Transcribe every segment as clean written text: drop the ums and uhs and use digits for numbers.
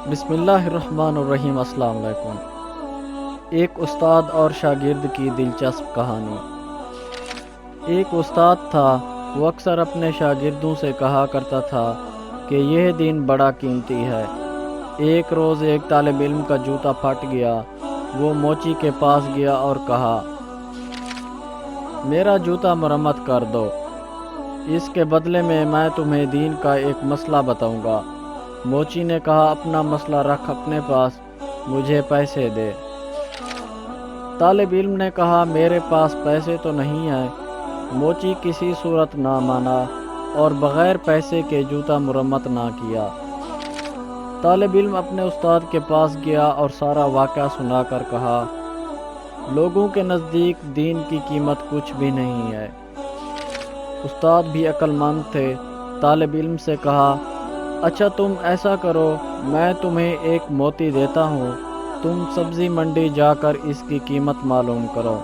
بسم اللہ الرحمن الرحیم۔ السلام علیکم۔ ایک استاد اور شاگرد کی دلچسپ کہانی۔ ایک استاد تھا، وہ اکثر اپنے شاگردوں سے کہا کرتا تھا کہ یہ دین بڑا قیمتی ہے۔ ایک روز ایک طالب علم کا جوتا پھٹ گیا۔ وہ موچی کے پاس گیا اور کہا، میرا جوتا مرمت کر دو، اس کے بدلے میں تمہیں دین کا ایک مسئلہ بتاؤں گا۔ موچی نے کہا، اپنا مسئلہ رکھ اپنے پاس، مجھے پیسے دے۔ طالب علم نے کہا، میرے پاس پیسے تو نہیں ہیں۔ موچی کسی صورت نہ مانا اور بغیر پیسے کے جوتا مرمت نہ کیا۔ طالب علم اپنے استاد کے پاس گیا اور سارا واقعہ سنا کر کہا، لوگوں کے نزدیک دین کی قیمت کچھ بھی نہیں ہے۔ استاد بھی عقل مند تھے۔ طالب علم سے کہا، اچھا تم ایسا کرو، میں تمہیں ایک موتی دیتا ہوں، تم سبزی منڈی جا کر اس کی قیمت معلوم کرو۔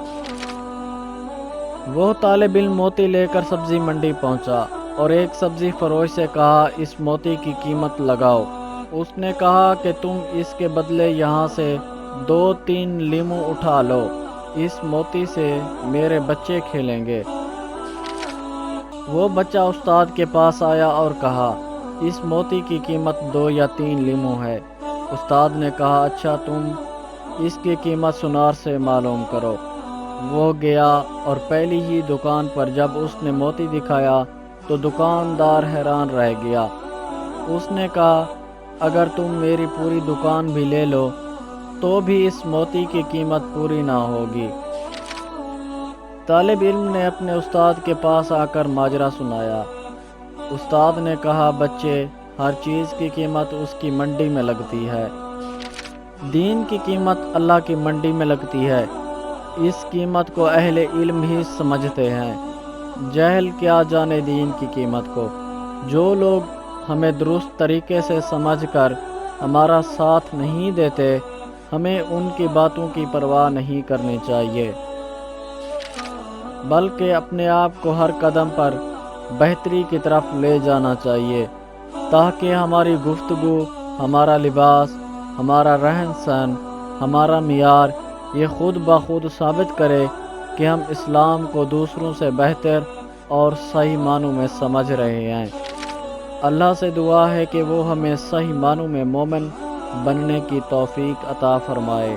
وہ طالب علم موتی لے کر سبزی منڈی پہنچا اور ایک سبزی فروش سے کہا، اس موتی کی قیمت لگاؤ۔ اس نے کہا کہ تم اس کے بدلے یہاں سے 2-3 لیموں اٹھا لو، اس موتی سے میرے بچے کھیلیں گے۔ وہ بچہ استاد کے پاس آیا اور کہا، اس موتی کی قیمت 2 یا 3 لیموں ہے۔ استاد نے کہا، اچھا تم اس کی قیمت سنار سے معلوم کرو۔ وہ گیا اور پہلی ہی دکان پر جب اس نے موتی دکھایا تو دکاندار حیران رہ گیا۔ اس نے کہا، اگر تم میری پوری دکان بھی لے لو تو بھی اس موتی کی قیمت پوری نہ ہوگی۔ طالب علم نے اپنے استاد کے پاس آ کر ماجرا سنایا۔ استاد نے کہا، بچے، ہر چیز کی قیمت اس کی منڈی میں لگتی ہے۔ دین کی قیمت اللہ کی منڈی میں لگتی ہے۔ اس قیمت کو اہل علم ہی سمجھتے ہیں، جاہل کیا جانے دین کی قیمت کو۔ جو لوگ ہمیں درست طریقے سے سمجھ کر ہمارا ساتھ نہیں دیتے، ہمیں ان کی باتوں کی پرواہ نہیں کرنی چاہیے، بلکہ اپنے آپ کو ہر قدم پر بہتری کی طرف لے جانا چاہیے، تاکہ ہماری گفتگو، ہمارا لباس، ہمارا رہن سہن، ہمارا معیار یہ خود بخود ثابت کرے کہ ہم اسلام کو دوسروں سے بہتر اور صحیح معنوں میں سمجھ رہے ہیں۔ اللہ سے دعا ہے کہ وہ ہمیں صحیح معنوں میں مومن بننے کی توفیق عطا فرمائے۔